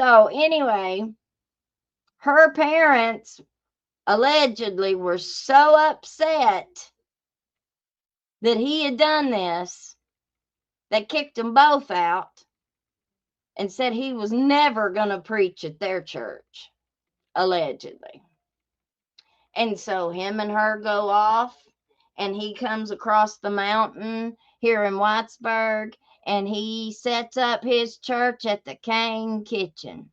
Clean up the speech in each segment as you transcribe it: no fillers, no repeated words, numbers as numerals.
So anyway, her parents allegedly were so upset that he had done this, they kicked them both out and said he was never going to preach at their church, allegedly. And so him and her go off, and he comes across the mountain here in Whitesburg, and he sets up his church at the Cane Kitchen.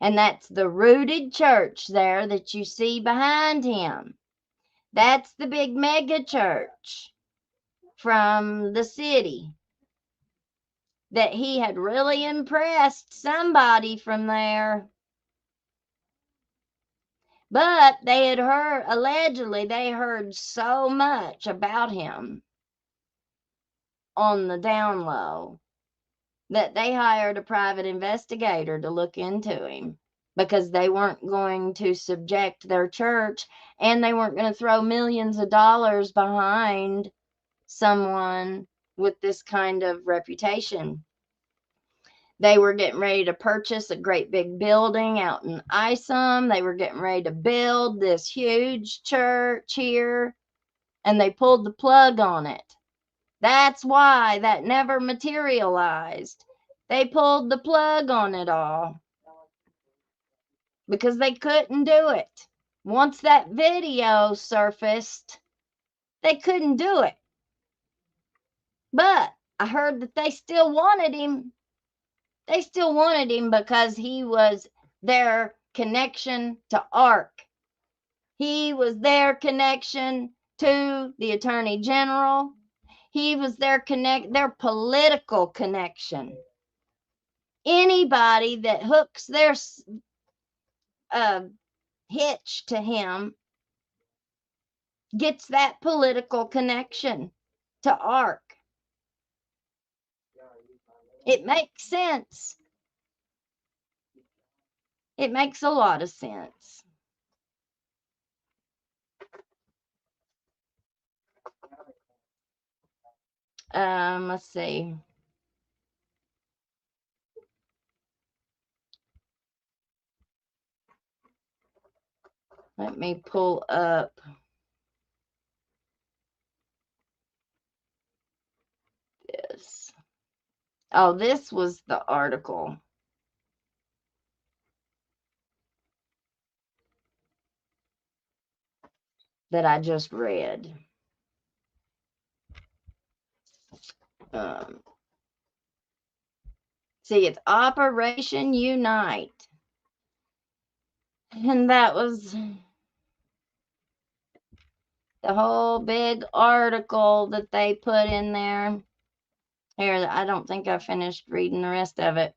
And that's the rooted church there that you see behind him. That's the big mega church from the city that he had really impressed somebody from there. But they had heard, allegedly, they heard so much about him on the down low that they hired a private investigator to look into him, because they weren't going to subject their church, and they weren't going to throw millions of dollars behind someone with this kind of reputation. They were getting ready to purchase a great big building out in Isom. They were getting ready to build this huge church here, and they pulled the plug on it. That's why that never materialized. They pulled the plug on it all because they couldn't do it. Once that video surfaced, they couldn't do it. But I heard that they still wanted him. They still wanted him because he was their connection to ARC. He was their connection to the Attorney General. He was their political connection. Anybody that hooks their hitch to him gets that political connection to ARC. It makes sense. It makes a lot of sense. Let's see. Let me pull up this. Oh, this was the article that I just read. See, it's Operation Unite. And that was the whole big article that they put in there. Here, I don't think I finished reading the rest of it.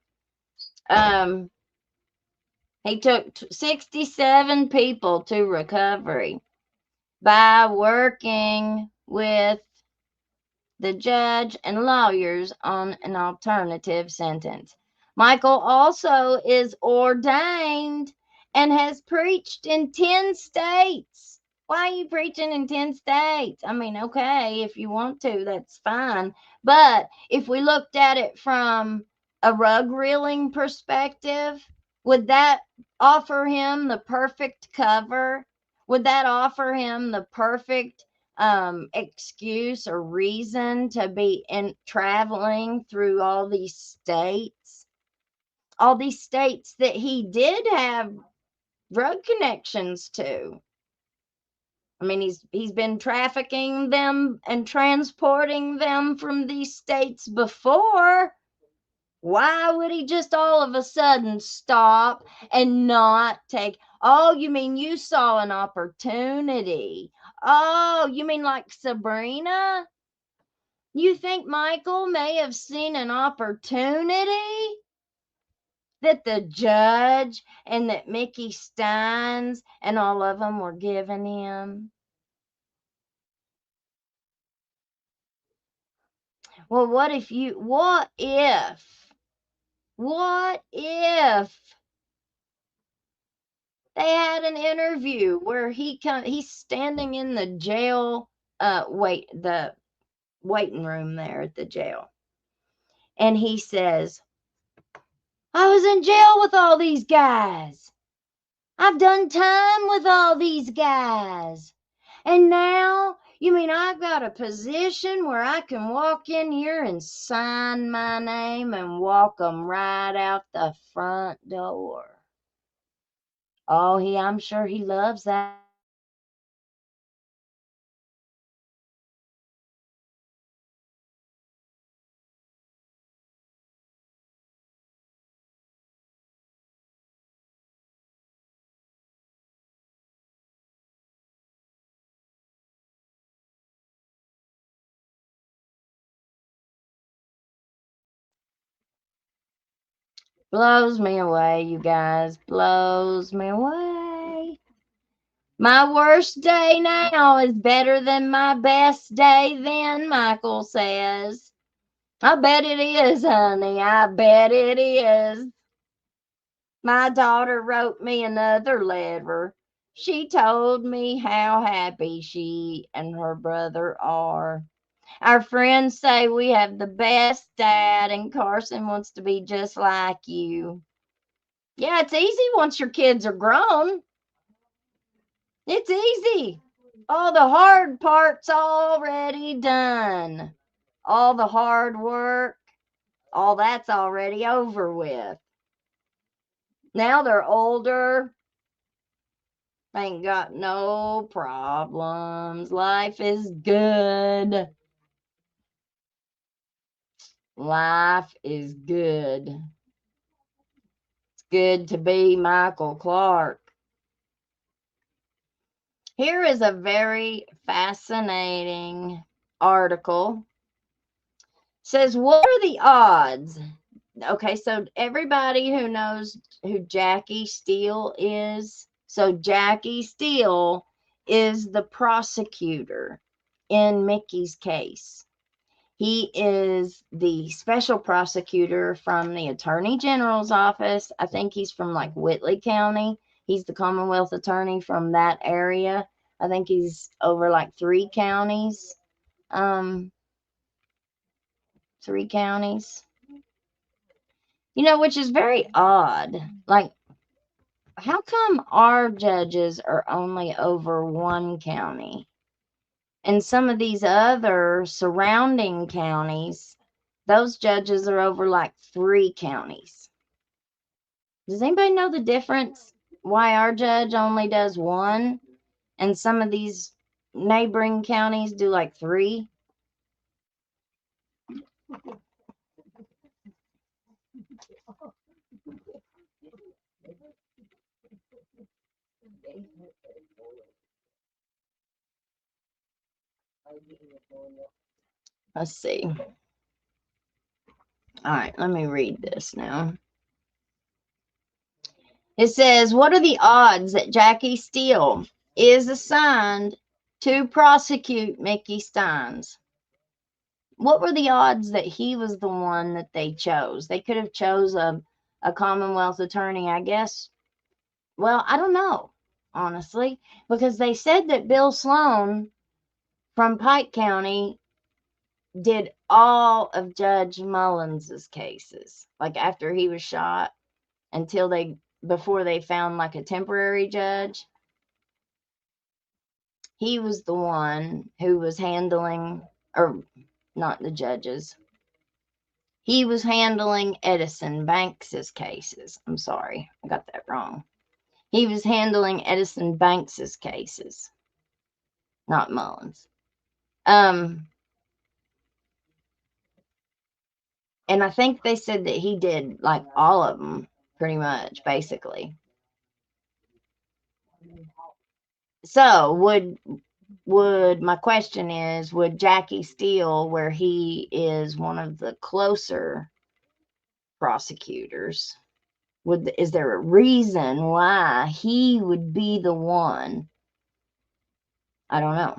He took 67 people to recovery by working with the judge and lawyers on an alternative sentence. Michael also is ordained and has preached in 10 states. Why are you preaching in 10 states? I mean, okay, if you want to, that's fine. But if we looked at it from a rug reeling perspective, would that offer him the perfect cover? Would that offer him the perfect excuse or reason to be in traveling through all these states that he did have drug connections to? I mean, he's been trafficking them and transporting them from these states before. Why would he just all of a sudden stop and not take? Oh, you mean you saw an opportunity? Oh, you mean like Sabrina? You think Michael may have seen an opportunity that the judge and that Mickey Steins and all of them were giving him? Well, what if they had an interview where he's standing in the jail the waiting room there at the jail, and he says, I was in jail with all these guys. I've done time with all these guys. And now, you mean I've got a position where I can walk in here and sign my name and walk 'em right out the front door? Oh, I'm sure he loves that. Blows me away, you guys. Blows me away. My worst day now is better than my best day then, Michael says. I bet it is, honey. I bet it is. My daughter wrote me another letter. She told me how happy she and her brother are. Our friends say we have the best dad, and Carson wants to be just like you. Yeah, it's easy once your kids are grown. It's easy. All the hard part's already done. All the hard work, all that's already over with. Now they're older. Ain't got no problems. Life is good. Life is good. It's good to be Michael Clark. Here is a very fascinating article. It says, what are the odds? Okay, so everybody who knows who Jackie Steele is, so Jackie Steele is the prosecutor in Mickey's case. He is the special prosecutor from the Attorney General's office. I think he's from like Whitley County. He's the Commonwealth attorney from that area. I think he's over like 3 counties. 3 counties. You know, which is very odd. Like, how come our judges are only over 1 county? And some of these other surrounding counties, those judges are over like 3 counties. Does anybody know the difference? Why our judge only does 1 and some of these neighboring counties do like 3? Let's see. All right, let me read this now. It says, what are the odds that Jackie Steele is assigned to prosecute Mickey Steins? What were the odds that he was the one that they chose? They could have chose a Commonwealth attorney, I guess. Well, I don't know, honestly, because they said that Bill Sloan from Pike County did all of Judge Mullins's cases, like after he was shot before they found like a temporary judge. He was the one who was handling, or not the judges. He was handling Edison Banks's cases. I'm sorry, I got that wrong. He was handling Edison Banks's cases, not Mullins. And I think they said that he did like all of them, pretty much, basically. So would my question is, would Jackie Steele, where he is one of the closer prosecutors, is there a reason why he would be the one? I don't know.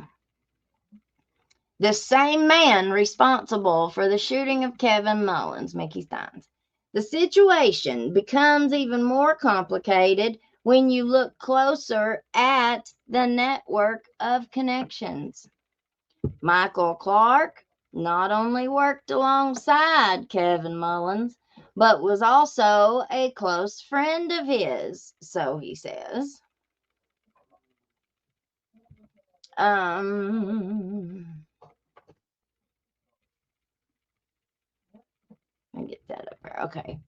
The same man responsible for the shooting of Kevin Mullins, Mickey Steins. The situation becomes even more complicated when you look closer at the network of connections. Michael Clark not only worked alongside Kevin Mullins, but was also a close friend of his, so he says. Let me get that up there. Okay.